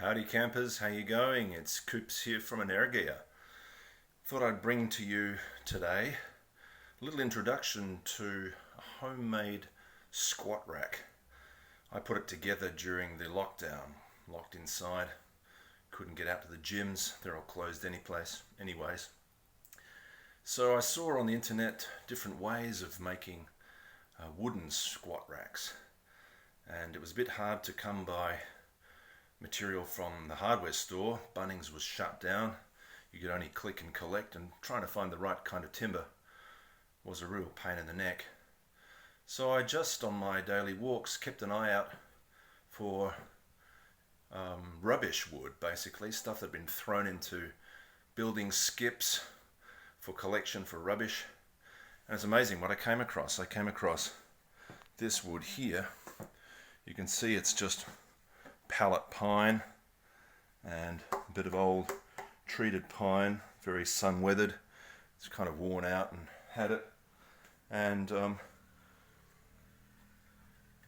Howdy campers, how you going? It's Coops here from Energia. Thought I'd bring to you today a little introduction to a homemade squat rack. I put it together during the lockdown, locked inside, couldn't get out to the gyms, they're all closed anyways. So I saw on the internet different ways of making wooden squat racks, and it was a bit hard to come by material from the hardware store. Bunnings was shut down. You could only click and collect, and trying to find the right kind of timber was a real pain in the neck. So I just on my daily walks kept an eye out for rubbish wood, basically stuff that had been thrown into building skips for collection for rubbish. And it's amazing what I came across. I came across this wood here. You can see it's just pallet pine and a bit of old treated pine, very sun weathered. It's kind of worn out and had it, and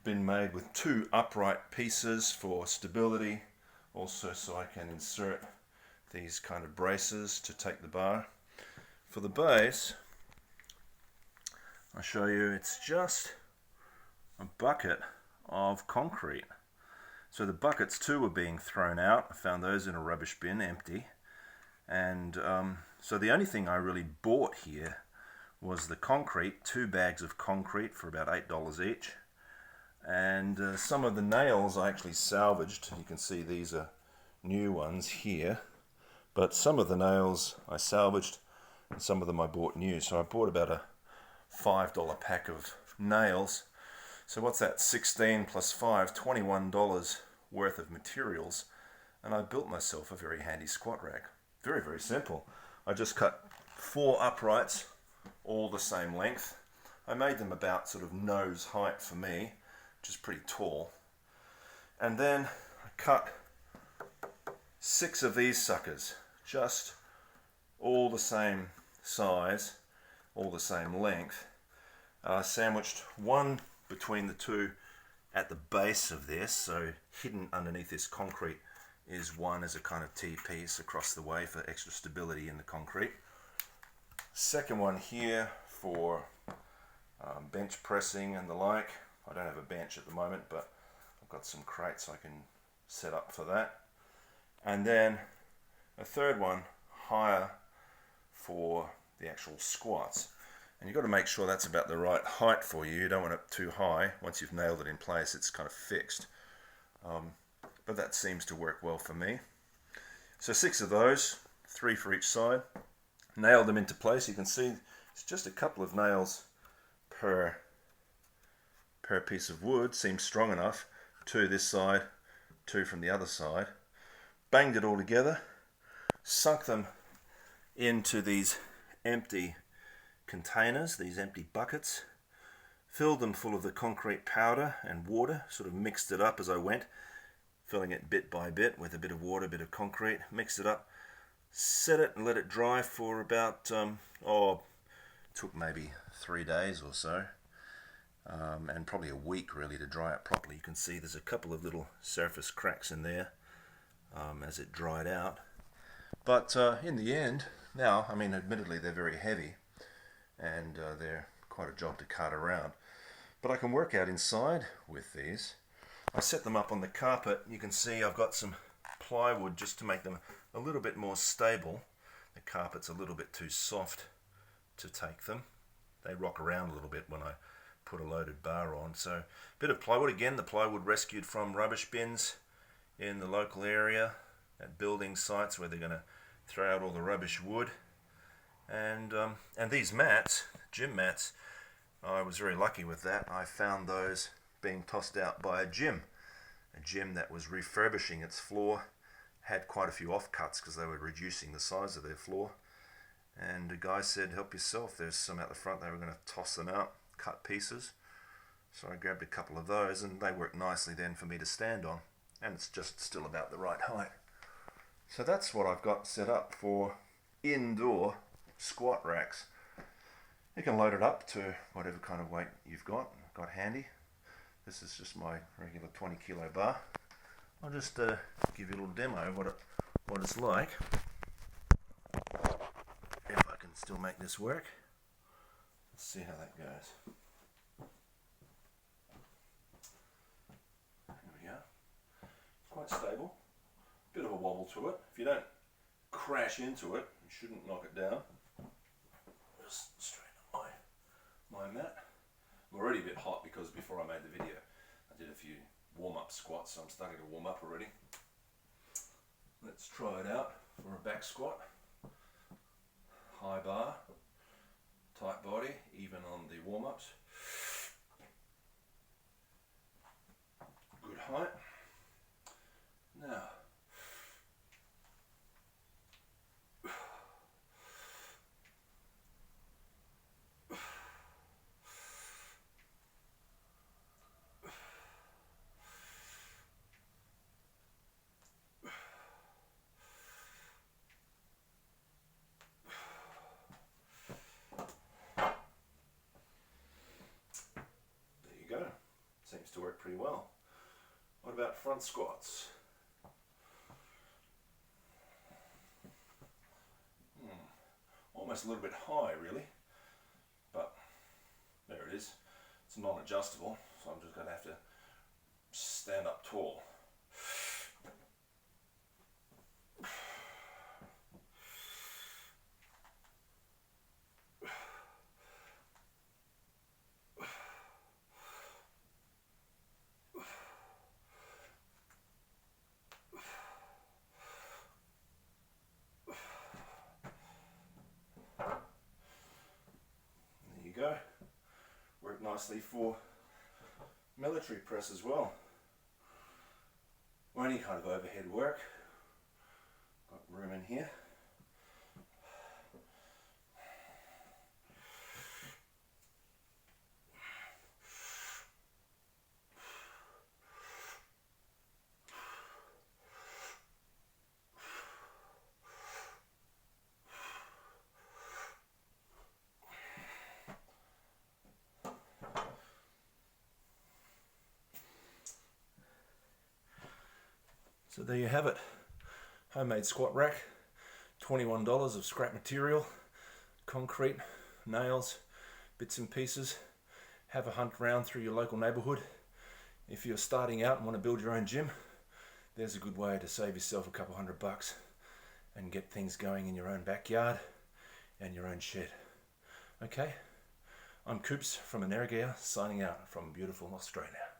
been made with two upright pieces for stability, also so I can insert these kind of braces to take the bar. For the base, I'll show you, it's just a bucket of concrete. So the buckets too were being thrown out. I found those in a rubbish bin, empty. And so the only thing I really bought here was the concrete, 2 bags of concrete for about $8 each. And some of the nails I actually salvaged. You can see these are new ones here. But some of the nails I salvaged and some of them I bought new. So I bought about a $5 pack of nails. So what's that? 16 plus 5, $21 worth of materials, and I built myself a very handy squat rack. Very, very simple. I just cut 4 uprights, all the same length. I made them about sort of nose height for me, which is pretty tall. And then I cut 6 of these suckers, just all the same size, all the same length. Sandwiched one between the two at the base of this, so hidden underneath this concrete is one as a kind of T-piece across the way for extra stability in the concrete. Second one here for bench pressing and the like. I don't have a bench at the moment, but I've got some crates I can set up for that. And then a third one higher for the actual squats. And you've got to make sure that's about the right height for you. You don't want it too high. Once you've nailed it in place, it's kind of fixed. But that seems to work well for me. So 6 of those, 3 for each side. Nailed them into place. You can see it's just a couple of nails per piece of wood. Seems strong enough. 2 this side, 2 from the other side. Banged it all together. Sunk them into these empty containers, these empty buckets, filled them full of the concrete powder and water, sort of mixed it up as I went, filling it bit by bit with a bit of water, a bit of concrete, mixed it up, set it and let it dry for about, took maybe 3 days or so, and probably a week really to dry it properly. You can see there's a couple of little surface cracks in there as it dried out. But in the end, now, I mean, admittedly they're very heavy, and they're quite a job to cart around, but I can work out inside with these. I set them up on the carpet. You can see I've got some plywood just to make them a little bit more stable. The carpet's a little bit too soft to take them. They rock around a little bit when I put a loaded bar on. So a bit of plywood. Again, the plywood rescued from rubbish bins in the local area at building sites where they're going to throw out all the rubbish wood. And these mats, gym mats, I was very lucky with that. I found those being tossed out by a gym that was refurbishing its floor, had quite a few offcuts because they were reducing the size of their floor. And the guy said, help yourself, there's some out the front. They were going to toss them out, cut pieces. So I grabbed a couple of those, and they worked nicely then for me to stand on. And it's just still about the right height. So that's what I've got set up for indoor squat racks. You can load it up to whatever kind of weight you've got handy. This is just my regular 20 kilo bar. I'll just give you a little demo of what it's like. If I can still make this work. Let's see how that goes. There we go. Quite stable. Bit of a wobble to it. If you don't crash into it, you shouldn't knock it down. Just straighten up my mat. I'm already a bit hot because before I made the video I did a few warm-up squats, so I'm starting to warm up already. Let's try it out for a back squat. High bar, tight body, even on the warm-ups. Good height. Now, seems to work pretty well. What about front squats? Almost a little bit high really, but there it is. It's non-adjustable, so I'm just going to have to stand up tall. Go. Work nicely for military press as well, or any kind of overhead work. Got room in here. So there you have it, homemade squat rack, $21 of scrap material, concrete, nails, bits and pieces. Have a hunt around through your local neighbourhood. If you're starting out and want to build your own gym, there's a good way to save yourself a couple $100 and get things going in your own backyard and your own shed. Okay, I'm Coops from Energear, signing out from beautiful Australia.